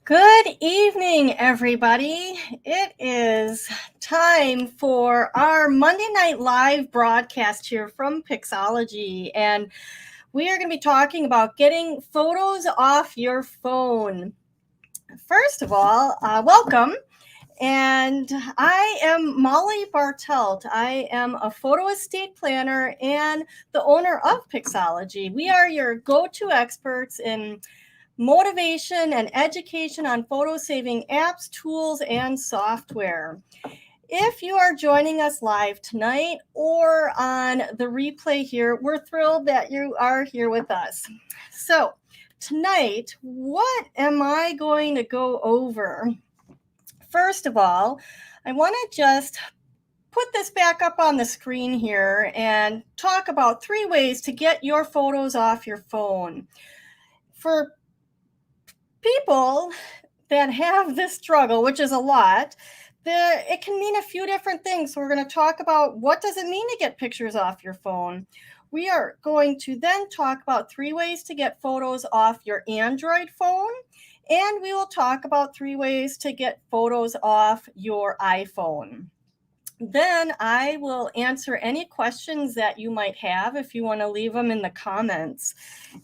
Good evening, everybody. It is time for our Monday Night Live broadcast here from Pixologie, and we are going to be talking about getting photos off your phone. First of all, welcome. And I am Molly Bartelt. I am a photo estate planner and the owner of Pixologie. We are your go-to experts in motivation and education on photo saving apps, tools, and software. If you are joining us live tonight or on the replay here, we're thrilled that you are here with us. So, tonight, what am I going to go over? First of all, I want to just put this back up on the screen here and talk about 3 ways to get your photos off your phone. For people that have this struggle, which is a lot, it can mean a few different things. So we're going to talk about what does it mean to get pictures off your phone. We are going to then talk about 3 ways to get photos off your Android phone. And we will talk about 3 ways to get photos off your iPhone. Then I will answer any questions that you might have if you want to leave them in the comments.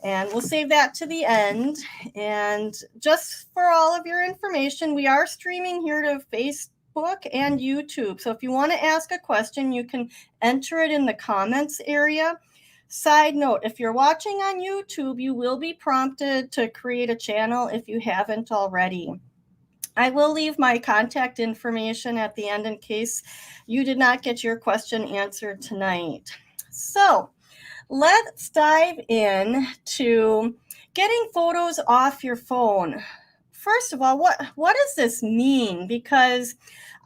And we'll save that to the end. And just for all of your information, we are streaming here to Facebook and YouTube. So if you want to ask a question, you can enter it in the comments area. Side note, if you're watching on YouTube, you will be prompted to create a channel if you haven't already. I will leave my contact information at the end in case you did not get your question answered tonight. So let's dive in to getting photos off your phone. First of all, what does this mean? Because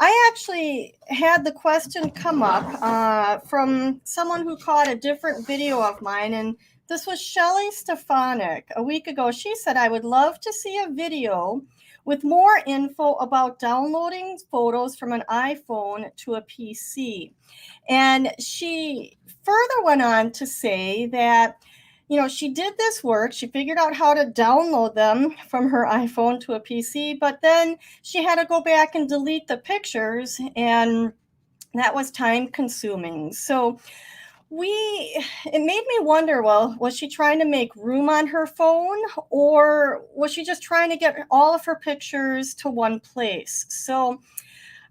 I actually had the question come up from someone who caught a different video of mine, and this was Shelly Stefanik a week ago. She said, I would love to see a video with more info about downloading photos from an iPhone to a PC. And she further went on to say that, she did this work. She figured out how to download them from her iPhone to a PC, but then she had to go back and delete the pictures, and that was time consuming. So it made me wonder, well, was she trying to make room on her phone, or was she just trying to get all of her pictures to one place? So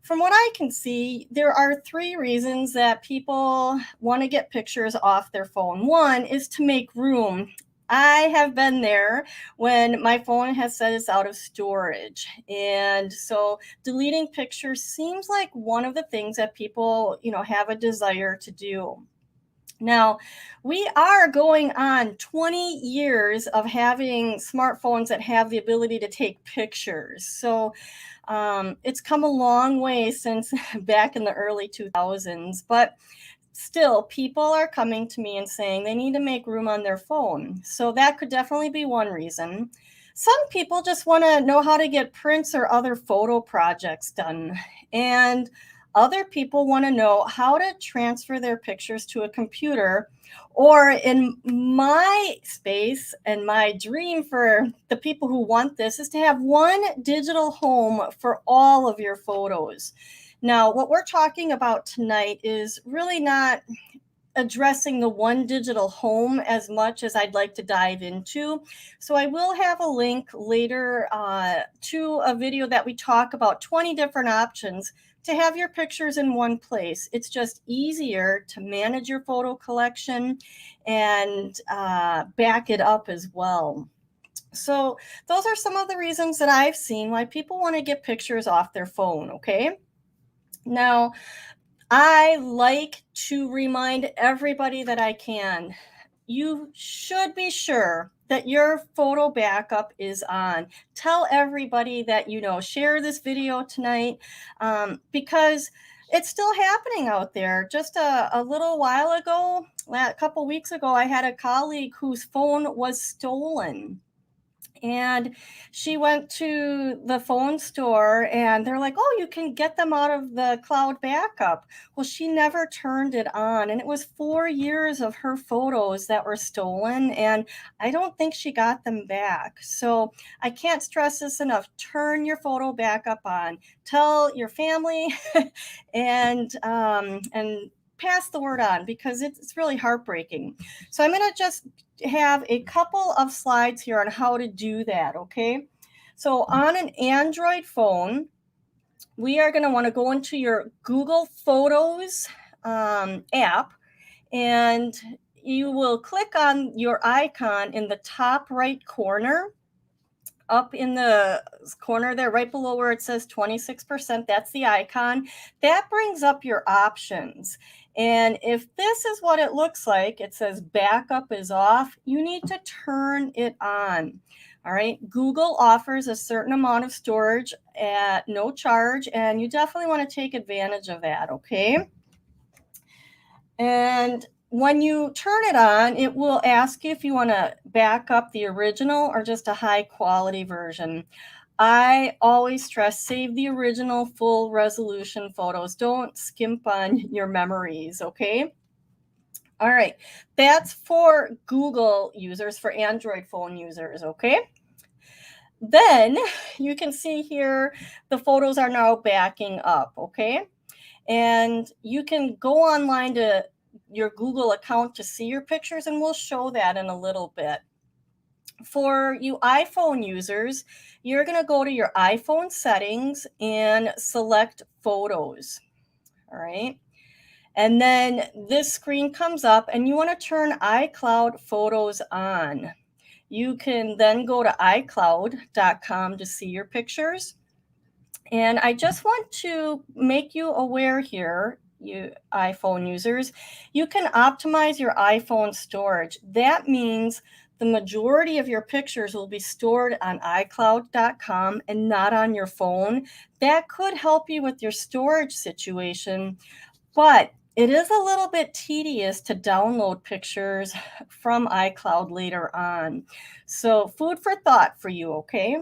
from what I can see, there are 3 reasons that people want to get pictures off their phone. One is to make room. I have been there when my phone has said it's out of storage. And so deleting pictures seems like one of the things that people, have a desire to do. Now, we are going on 20 years of having smartphones that have the ability to take pictures. So it's come a long way since back in the early 2000s, but still people are coming to me and saying they need to make room on their phone. So that could definitely be one reason. Some people just want to know how to get prints or other photo projects done. And other people want to know how to transfer their pictures to a computer, or in my space and my dream for the people who want this is to have one digital home for all of your photos. Now, what we're talking about tonight is really not addressing the one digital home as much as I'd like to dive into. So I will have a link later to a video that we talk about 20 different options to have your pictures in one place. It's just easier to manage your photo collection and back it up as well. So those are some of the reasons that I've seen why people want to get pictures off their phone, okay? Now, I like to remind everybody that I can, you should be sure that your photo backup is on. Tell everybody that you know. Share this video tonight because it's still happening out there. Just a little while ago, a couple weeks ago, I had a colleague whose phone was stolen. And she went to the phone store and they're like, "Oh, you can get them out of the cloud backup." Well, she never turned it on. And it was 4 years of her photos that were stolen. And I don't think she got them back. So I can't stress this enough. Turn your photo backup on. Tell your family and pass the word on because it's really heartbreaking. So I'm going to just have a couple of slides here on how to do that, okay? So on an Android phone, we are going to want to go into your Google Photos app, and you will click on your icon in the top right corner. Up in the corner there, right below where it says 26%, that's the icon. That brings up your options. And if this is what it looks like, it says backup is off, you need to turn it on. All right, Google offers a certain amount of storage at no charge, and you definitely want to take advantage of that, okay? And when you turn it on, it will ask you if you want to back up the original or just a high quality version. I always stress save the original full resolution photos. Don't skimp on your memories, okay? All right, that's for Google users, for Android phone users, okay? Then you can see here the photos are now backing up, okay? And you can go online to your Google account to see your pictures, and we'll show that in a little bit. For you iPhone users, you're going to go to your iPhone settings and select photos. All right. And then this screen comes up and you want to turn iCloud photos on. You can then go to iCloud.com to see your pictures. And I just want to make you aware here, you iPhone users, you can optimize your iPhone storage. That means the majority of your pictures will be stored on iCloud.com and not on your phone. That could help you with your storage situation, but it is a little bit tedious to download pictures from iCloud later on. So food for thought for you, okay?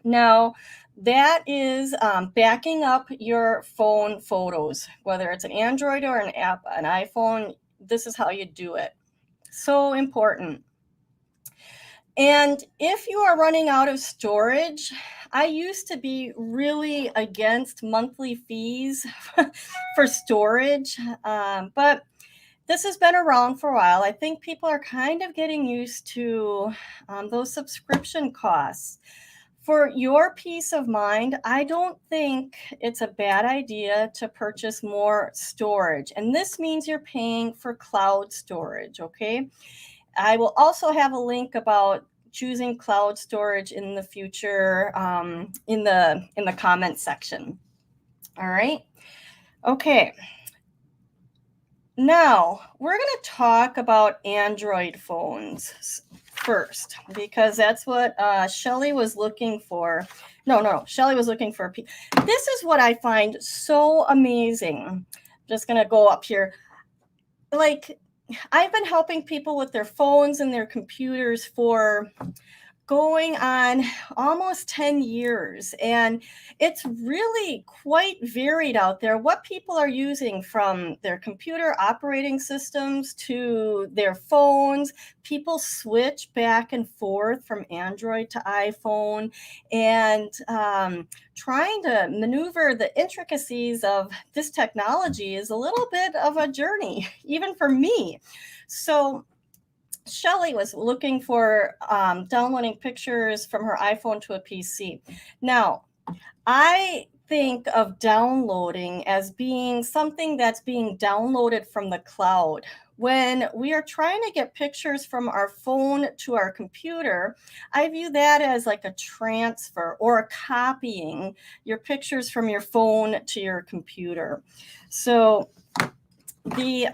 Now, that is backing up your phone photos, whether it's an Android or an iPhone. This is how you do it. So important. And if you are running out of storage, I used to be really against monthly fees for storage, but this has been around for a while. I think people are kind of getting used to those subscription costs. For your peace of mind, I don't think it's a bad idea to purchase more storage. And this means you're paying for cloud storage, okay? I will also have a link about choosing cloud storage in the future in the comment section. All right. Okay. Now, we're going to talk about Android phones first, because that's what Shelly was looking for. No, Shelly was looking for. This is what I find so amazing. I'm just going to go up here. Like, I've been helping people with their phones and their computers for going on almost 10 years, and it's really quite varied out there what people are using, from their computer operating systems to their phones. People switch back and forth from Android to iPhone, and trying to maneuver the intricacies of this technology is a little bit of a journey, even for me. So Shelly was looking for downloading pictures from her iPhone to a PC. Now, I think of downloading as being something that's being downloaded from the cloud. When we are trying to get pictures from our phone to our computer, I view that as like a transfer or a copying your pictures from your phone to your computer. So the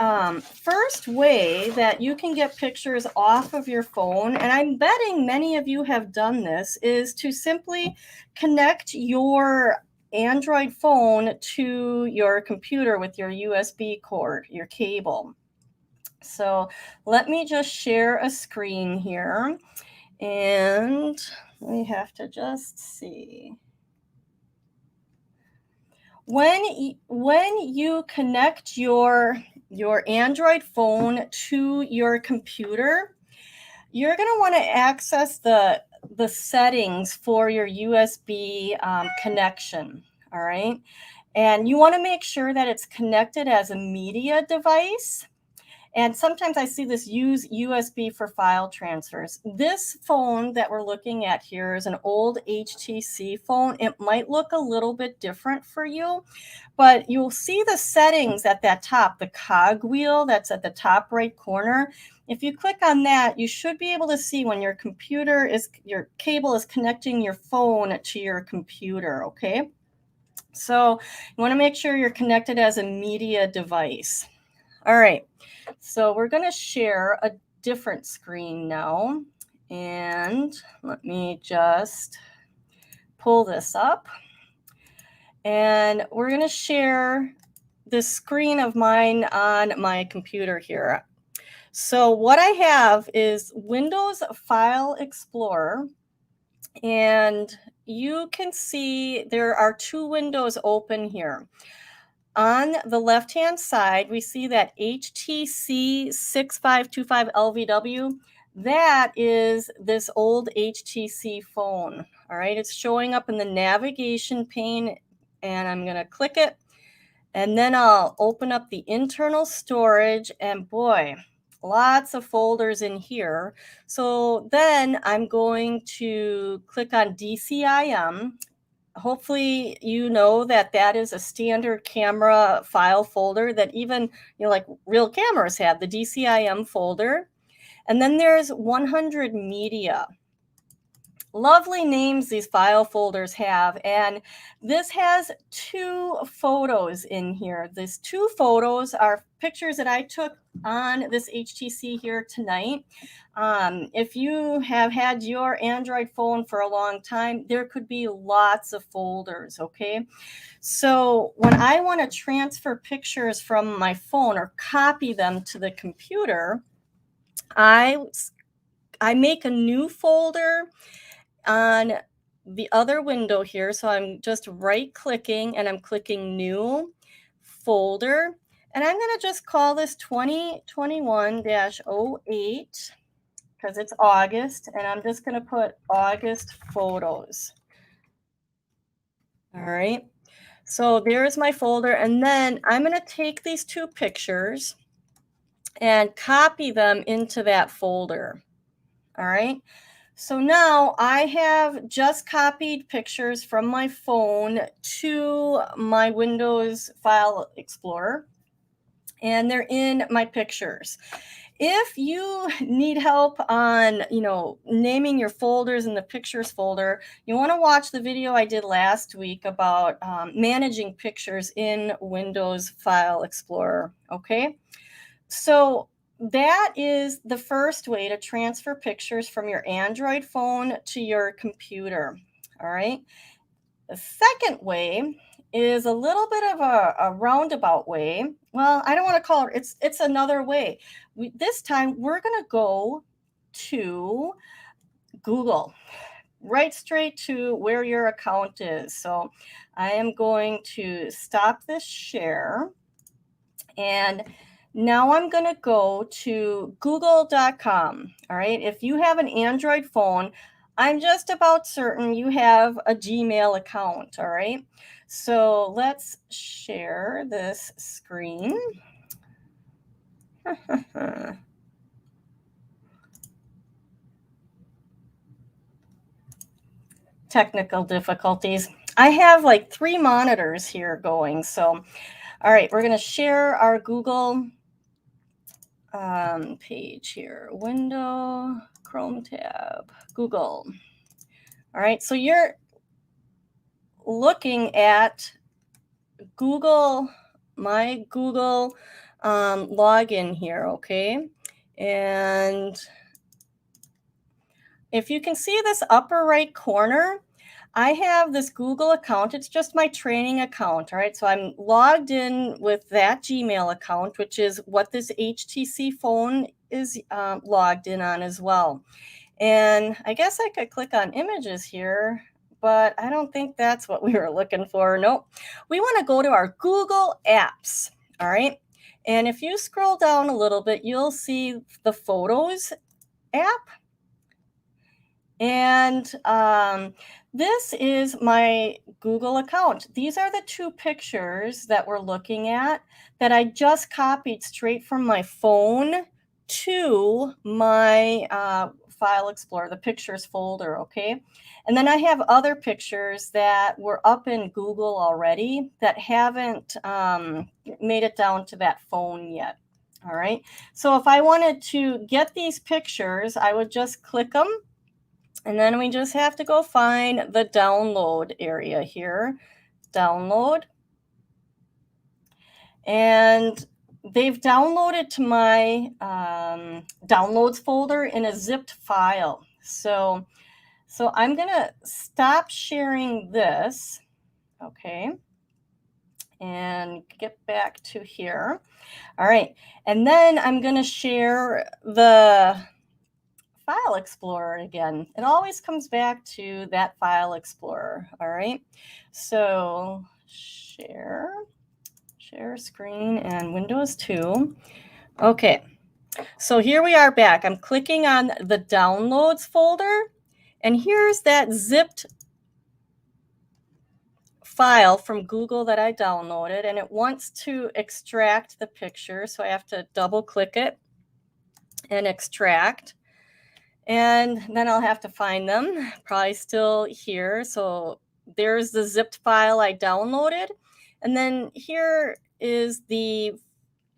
first way that you can get pictures off of your phone, and I'm betting many of you have done this, is to simply connect your Android phone to your computer with your USB cord, your cable. So let me just share a screen here. And we have to just see. When you connect your Android phone to your computer, you're going to want to access the settings for your USB connection. All right. And you want to make sure that it's connected as a media device. And sometimes I see this use USB for file transfers. This phone that we're looking at here is an old HTC phone. It might look a little bit different for you, but you'll see the settings at that top, the cog wheel that's at the top right corner. If you click on that, you should be able to see when your cable is connecting your phone to your computer, okay? So you want to make sure you're connected as a media device. All right, so we're going to share a different screen now. And let me just pull this up. And we're going to share the screen of mine on my computer here. So what I have is Windows File Explorer. And you can see there are two windows open here. On the left-hand side, we see that HTC 6525 LVW. That is this old HTC phone. All right, it's showing up in the navigation pane, and I'm going to click it. And then I'll open up the internal storage, and boy, lots of folders in here. So then I'm going to click on DCIM. Hopefully you know that that is a standard camera file folder that even, like real cameras have, the DCIM folder. And then there's 100 media. Lovely names these file folders have. And this has two photos in here. These two photos are pictures that I took on this HTC here tonight. If you have had your Android phone for a long time, there could be lots of folders, okay? So when I want to transfer pictures from my phone or copy them to the computer, I make a new folder on the other window here. So I'm just right clicking and I'm clicking new folder. And I'm going to just call this 2021-08 because it's August. And I'm just going to put August photos. All right. So there's my folder. And then I'm going to take these two pictures and copy them into that folder. All right. So now I have just copied pictures from my phone to my Windows File Explorer, and they're in my pictures. If you need help on, naming your folders in the pictures folder, you want to watch the video I did last week about managing pictures in Windows File Explorer, okay? So that is the first way to transfer pictures from your Android phone to your computer. All right. The second way is a little bit of a roundabout way. Well, I don't want to call it, it's another way. This time we're going to go to Google, right straight to where your account is. So I am going to stop this share, and now I'm going to go to google.com. All right. If you have an Android phone, I'm just about certain you have a Gmail account. All right. So let's share this screen. Technical difficulties. I have like 3 monitors here going. So, all right, we're going to share our Google page here. Window, Chrome tab, Google. All right, so you're looking at Google, my Google login here, okay? And if you can see this upper right corner, I have this Google account. It's just my training account, all right? So I'm logged in with that Gmail account, which is what this HTC phone is logged in on as well. And I guess I could click on images here, but I don't think that's what we were looking for. Nope. We want to go to our Google Apps. All right. And if you scroll down a little bit, you'll see the Photos app. And this is my Google account. These are the two pictures that we're looking at that I just copied straight from my phone to my File Explorer, the Pictures folder, okay? And then I have other pictures that were up in Google already that haven't made it down to that phone yet. All right, so if I wanted to get these pictures, I would just click them. And then we just have to go find the download area here. Download. And they've downloaded to my downloads folder in a zipped file. So I'm going to stop sharing this. Okay. And get back to here. All right. And then I'm going to share the File Explorer again. It always comes back to that File Explorer. All right. So share screen and Windows 2. Okay. So here we are back. I'm clicking on the Downloads folder, and here's that zipped file from Google that I downloaded, and it wants to extract the picture. So I have to double click it and extract. And then I'll have to find them, probably still here. So there's the zipped file I downloaded. And then here is the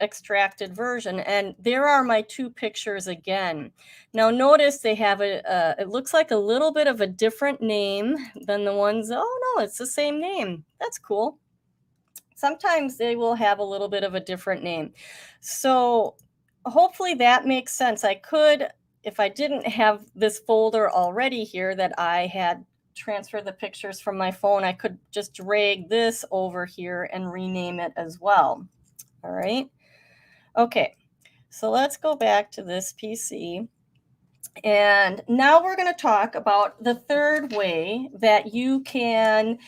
extracted version. And there are my two pictures again. Now notice they have it looks like a little bit of a different name than the ones. Oh no, it's the same name. That's cool. Sometimes they will have a little bit of a different name. So hopefully that makes sense. I could, if I didn't have this folder already here that I had transferred the pictures from my phone, I could just drag this over here and rename it as well. All right. Okay. So let's go back to this PC. And now we're going to talk about the third way that you can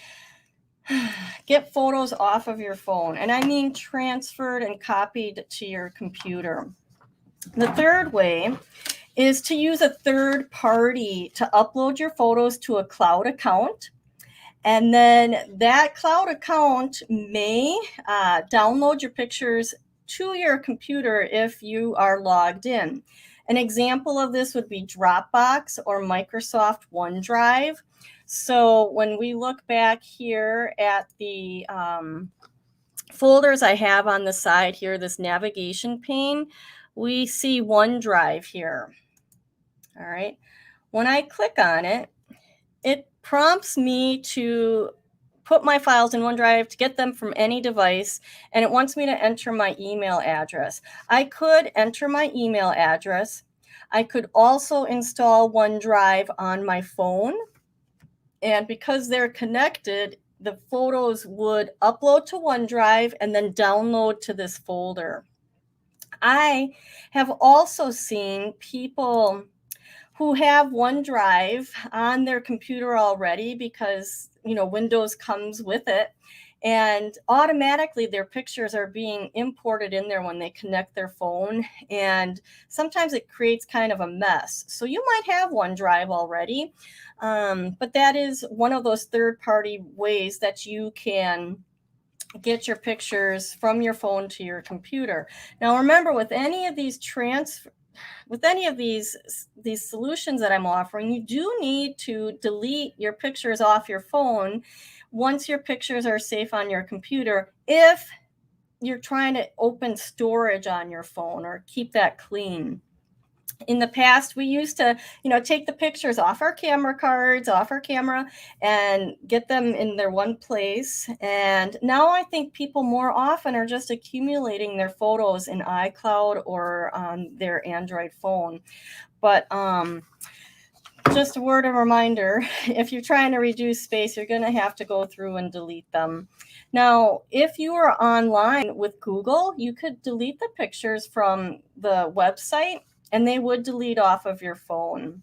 get photos off of your phone. And I mean transferred and copied to your computer. The third way is to use a third party to upload your photos to a cloud account. And then that cloud account may download your pictures to your computer if you are logged in. An example of this would be Dropbox or Microsoft OneDrive. So when we look back here at the folders I have on the side here, this navigation pane, we see OneDrive here. All right. When I click on it, it prompts me to put my files in OneDrive to get them from any device, and it wants me to enter my email address. I could enter my email address. I could also install OneDrive on my phone, and because they're connected, the photos would upload to OneDrive and then download to this folder. I have also seen people who have OneDrive on their computer already because, Windows comes with it, and automatically their pictures are being imported in there when they connect their phone, and sometimes it creates kind of a mess. So you might have OneDrive already, but that is one of those third-party ways that you can get your pictures from your phone to your computer. Now remember, with any of these these solutions that I'm offering, you do need to delete your pictures off your phone once your pictures are safe on your computer, if you're trying to open storage on your phone or keep that clean. In the past, we used to, take the pictures off our camera cards, off our camera, and get them in their one place. And now I think people more often are just accumulating their photos in iCloud or on their Android phone. But just a word of reminder, if you're trying to reduce space, you're going to have to go through and delete them. Now, if you are online with Google, you could delete the pictures from the website, and they would delete off of your phone.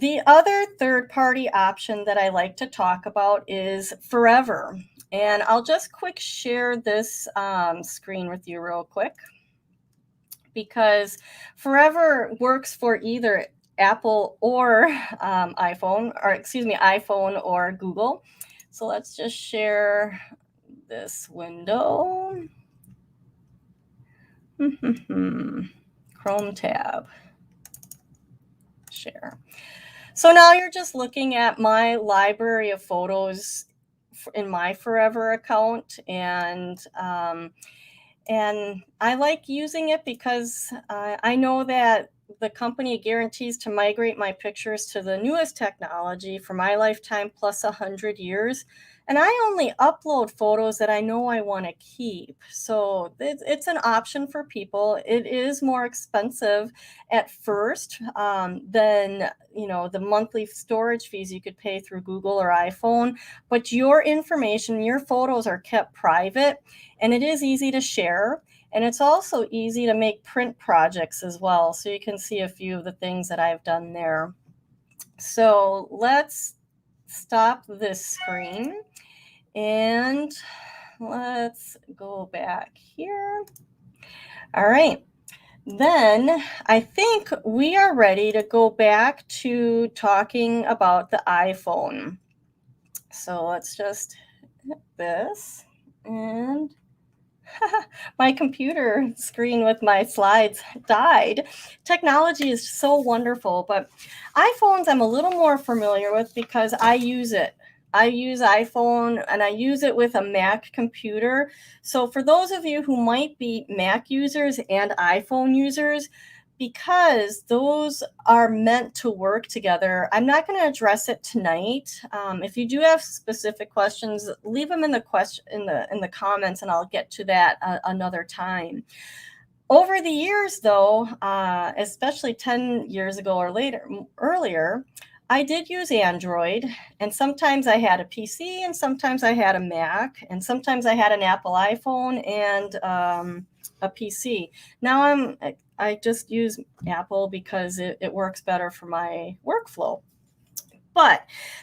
The other third-party option that I like to talk about is Forever. And I'll just quick share this screen with you real quick, because Forever works for either Apple or iPhone or Google. So let's just share this window. Chrome tab. Share. So now you're just looking at my library of photos in my Forever account, and I like using it because I know that the company guarantees to migrate my pictures to the newest technology for my lifetime plus 100 years. And I only upload photos that I know I want to keep. So it's an option for people. It is more expensive at first than the monthly storage fees you could pay through Google or iPhone. But your information, your photos are kept private, and it is easy to share. And it's also easy to make print projects as well. So you can see a few of the things that I've done there. So let's stop this screen and let's go back here. All right. Then I think we are ready to go back to talking about the iPhone. So let's just hit this, and my computer screen with my slides died. Technology is so wonderful, but iPhones I'm a little more familiar with because I use it. I use iPhone and I use it with a Mac computer. So for those of you who might be Mac users and iPhone users, because those are meant to work together, I'm not going to address it tonight. If you do have specific questions, leave them in the comments, and I'll get to that another time. Over the years, though, especially 10 years ago or earlier, I did use Android, and sometimes I had a PC, and sometimes I had a Mac, and sometimes I had an Apple iPhone and a PC. Now I just use Apple because it works better for my workflow. But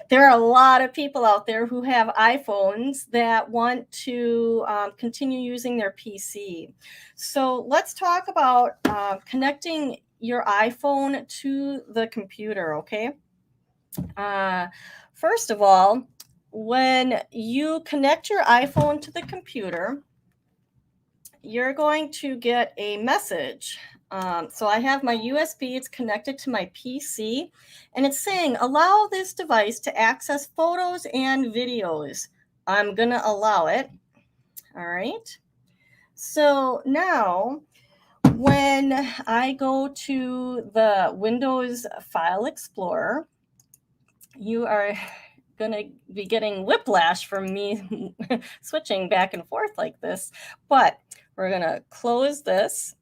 there are a lot of people out there who have iPhones that want to continue using their PC. So let's talk about connecting your iPhone to the computer, okay? First of all, when you connect your iPhone to the computer, you're going to get a message. So I have my USB, it's connected to my PC, and it's saying, allow this device to access photos and videos. I'm going to allow it. All right. So now when I go to the Windows File Explorer, you are going to be getting whiplash from me switching back and forth like this, but we're going to close this.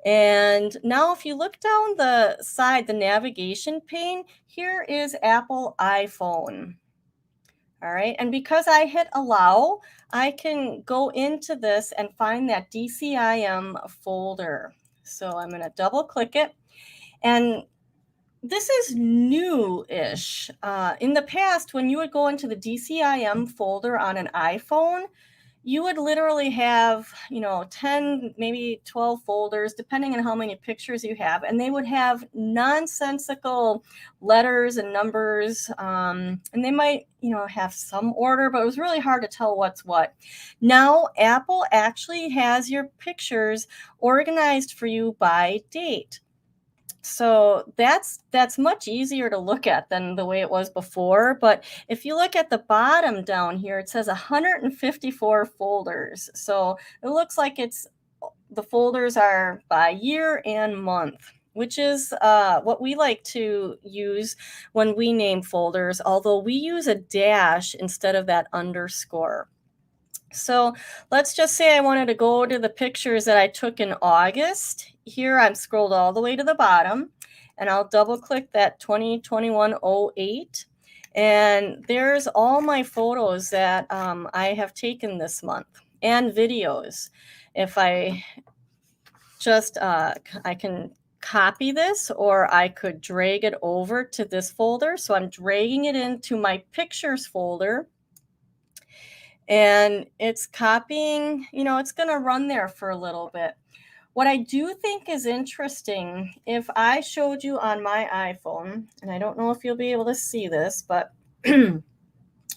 And now if you look down the side, the navigation pane, here is Apple iPhone. All right, and because I hit allow, I can go into this and find that DCIM folder. So I'm going to double click it, and this is new-ish. In the past, when you would go into the DCIM folder on an iPhone, you would literally have, 10, maybe 12 folders, depending on how many pictures you have, and they would have nonsensical letters and numbers, and they might, have some order, but it was really hard to tell what's what. Now, Apple actually has your pictures organized for you by date. So that's much easier to look at than the way it was before. But if you look at the bottom down here, it says 154 folders. So it looks like the folders are by year and month, which is what we like to use when we name folders, although we use a dash instead of that underscore. So let's just say I wanted to go to the pictures that I took in August. Here I'm scrolled all the way to the bottom, and I'll double click that 2021-08. And there's all my photos that I have taken this month, and videos. If I just, I can copy this, or I could drag it over to this folder. So I'm dragging it into my pictures folder, and it's copying, it's going to run there for a little bit. What I do think is interesting, if I showed you on my iPhone, and I don't know if you'll be able to see this, but when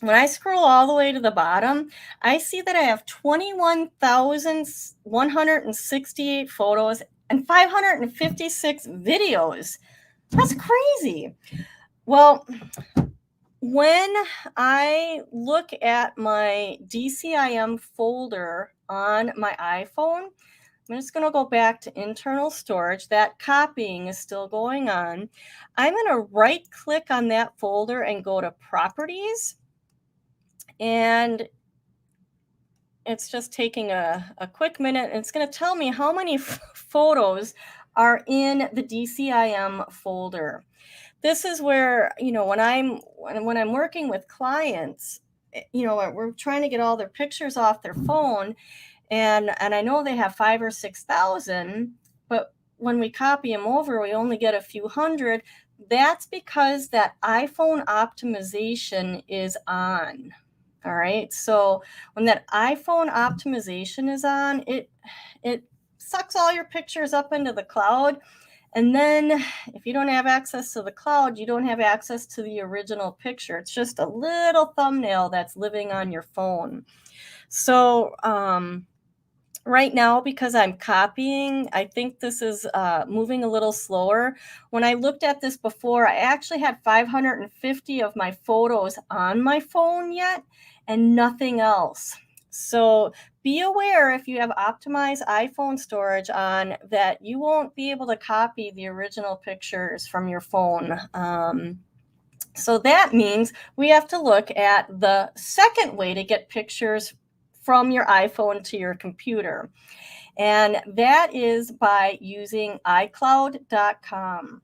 I scroll all the way to the bottom, I see that I have 21,168 photos and 556 videos. That's crazy. Well, when I look at my DCIM folder on my iPhone, I'm just going to go back to internal storage. That copying is still going on. I'm going to right click on that folder and go to properties. And it's just taking a quick minute. And it's going to tell me how many photos are in the DCIM folder. This is where, when I'm working with clients, we're trying to get all their pictures off their phone. And I know they have 5,000 or 6,000, but when we copy them over, we only get a few hundred. That's because that iPhone optimization is on. All right. So when that iPhone optimization is on, it sucks all your pictures up into the cloud. And then if you don't have access to the cloud, you don't have access to the original picture. It's just a little thumbnail that's living on your phone. So, right now, because I'm copying, I think this is moving a little slower. When I looked at this before, I actually had 550 of my photos on my phone yet and nothing else. So be aware, if you have optimized iPhone storage on, that you won't be able to copy the original pictures from your phone. So that means we have to look at the second way to get pictures from your iPhone to your computer. And that is by using iCloud.com.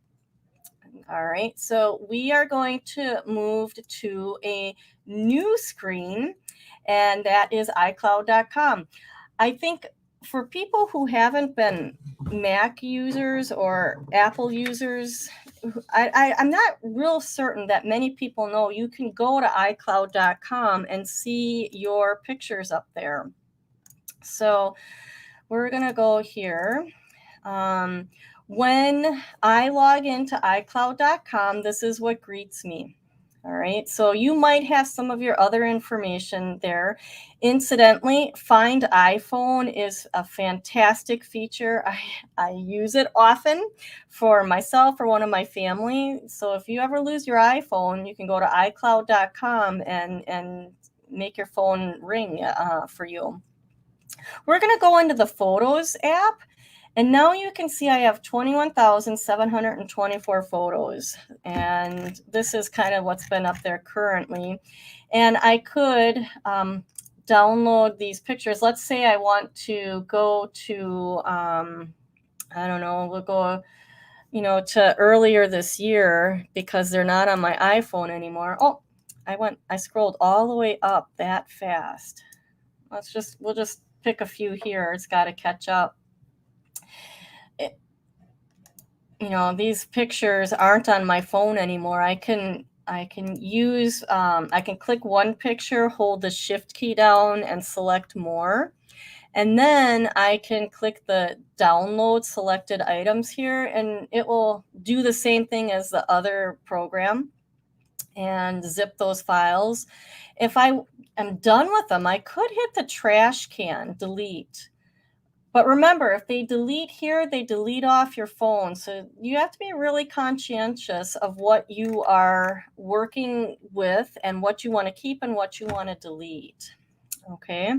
All right, so we are going to move to a new screen, and that is iCloud.com. I think for people who haven't been Mac users or Apple users, I'm not real certain that many people know you can go to iCloud.com and see your pictures up there. So we're going to go here. When I log into iCloud.com, this is what greets me. All right, so you might have some of your other information there. Incidentally, Find iPhone is a fantastic feature. I use it often for myself or one of my family. So if you ever lose your iPhone, you can go to iCloud.com and make your phone ring for you. We're going to go into the Photos app. And now you can see I have 21,724 photos. And this is kind of what's been up there currently. And I could download these pictures. Let's say I want to go to, I don't know, we'll go, to earlier this year because they're not on my iPhone anymore. Oh, I scrolled all the way up that fast. We'll just pick a few here. It's got to catch up. These pictures aren't on my phone anymore. I can use, I can click one picture, hold the shift key down and select more. And then I can click the download selected items here, and it will do the same thing as the other program and zip those files. If I am done with them, I could hit the trash can, delete. But remember, if they delete here, they delete off your phone. So you have to be really conscientious of what you are working with and what you want to keep and what you want to delete. Okay,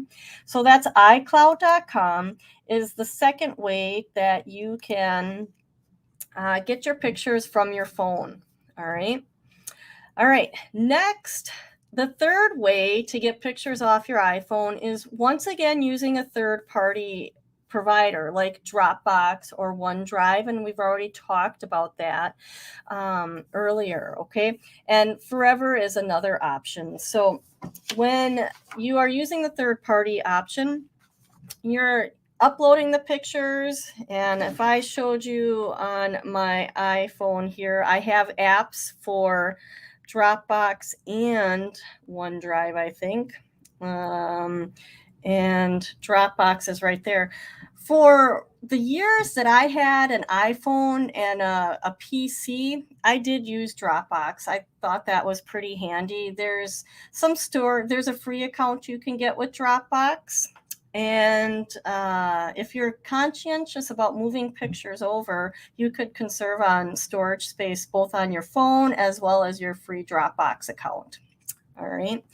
so that's iCloud.com is the second way that you can get your pictures from your phone. All right. Next, the third way to get pictures off your iPhone is once again using a third-party provider like Dropbox or OneDrive, and we've already talked about that earlier, okay? And Forever is another option. So when you are using the third-party option, you're uploading the pictures. And if I showed you on my iPhone here, I have apps for Dropbox and OneDrive, I think. And Dropbox is right there. For the years that I had an iPhone and a PC, I did use Dropbox. I thought that was pretty handy. There's a free account you can get with Dropbox. And if you're conscientious about moving pictures over, you could conserve on storage space, both on your phone as well as your free Dropbox account. All right.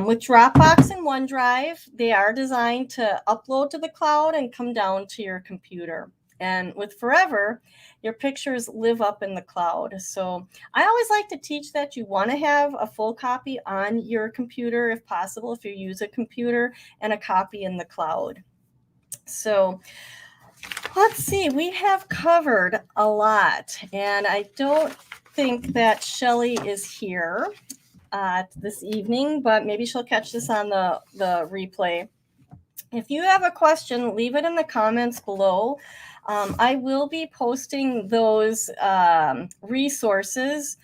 With Dropbox and OneDrive, they are designed to upload to the cloud and come down to your computer. And with Forever, your pictures live up in the cloud. So I always like to teach that you want to have a full copy on your computer, if possible, if you use a computer, and a copy in the cloud. So let's see, we have covered a lot, and I don't think that Shelley is here this evening, but maybe she'll catch this on the replay. If you have a question, leave it in the comments below. I will be posting those resources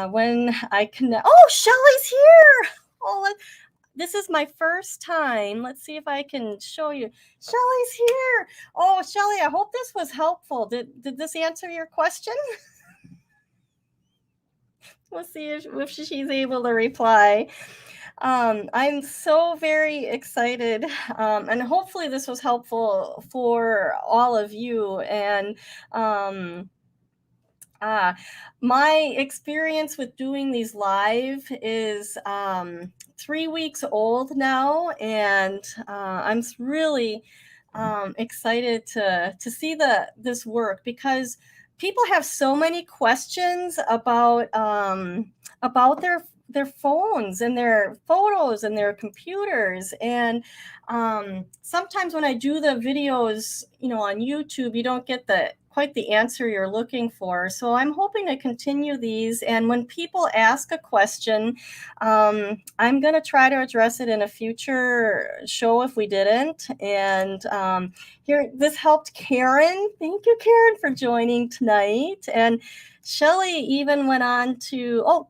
when I connect. Oh, Shelley's here! Oh, this is my first time. Let's see if I can show you. Shelley's here. Oh, Shelley, I hope this was helpful. Did this answer your question? We'll see if she's able to reply. I'm so very excited, and hopefully this was helpful for all of you. And my experience with doing these live is 3 weeks old now, and I'm really excited to see this work, because people have so many questions about their phones and their photos and their computers. And sometimes when I do the videos, on YouTube, you don't get quite the answer you're looking for. So I'm hoping to continue these. And when people ask a question, I'm going to try to address it in a future show if we didn't. And here, this helped Karen. Thank you, Karen, for joining tonight. And Shelley even went on to,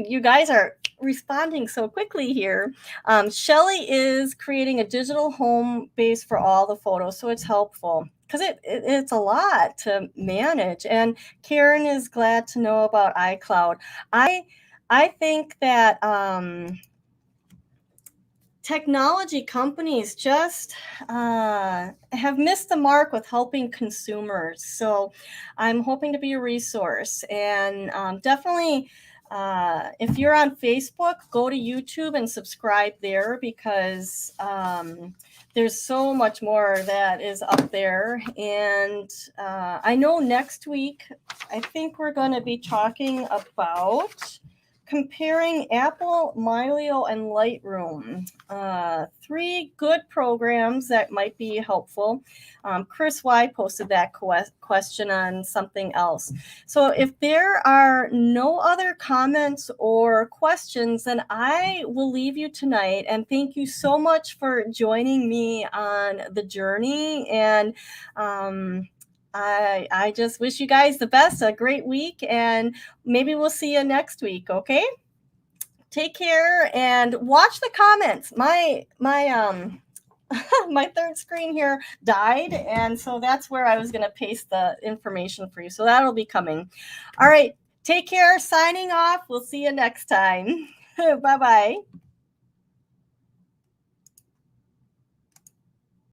you guys are responding so quickly here. Shelley is creating a digital home base for all the photos, so it's helpful, because it's a lot to manage. And Karen is glad to know about iCloud. I think that technology companies just have missed the mark with helping consumers. So I'm hoping to be a resource. And definitely, if you're on Facebook, go to YouTube and subscribe there, because there's so much more that is up there. And I know next week, I think we're going to be talking about comparing Apple, Milo, and Lightroom. 3 good programs that might be helpful. Chris Y posted that question on something else. So if there are no other comments or questions, then I will leave you tonight. And thank you so much for joining me on the journey. And I just wish you guys the best, a great week, and maybe we'll see you next week, okay? Take care and watch the comments. My my third screen here died, and so that's where I was going to paste the information for you. So that'll be coming. All right, take care. Signing off. We'll see you next time. Bye-bye.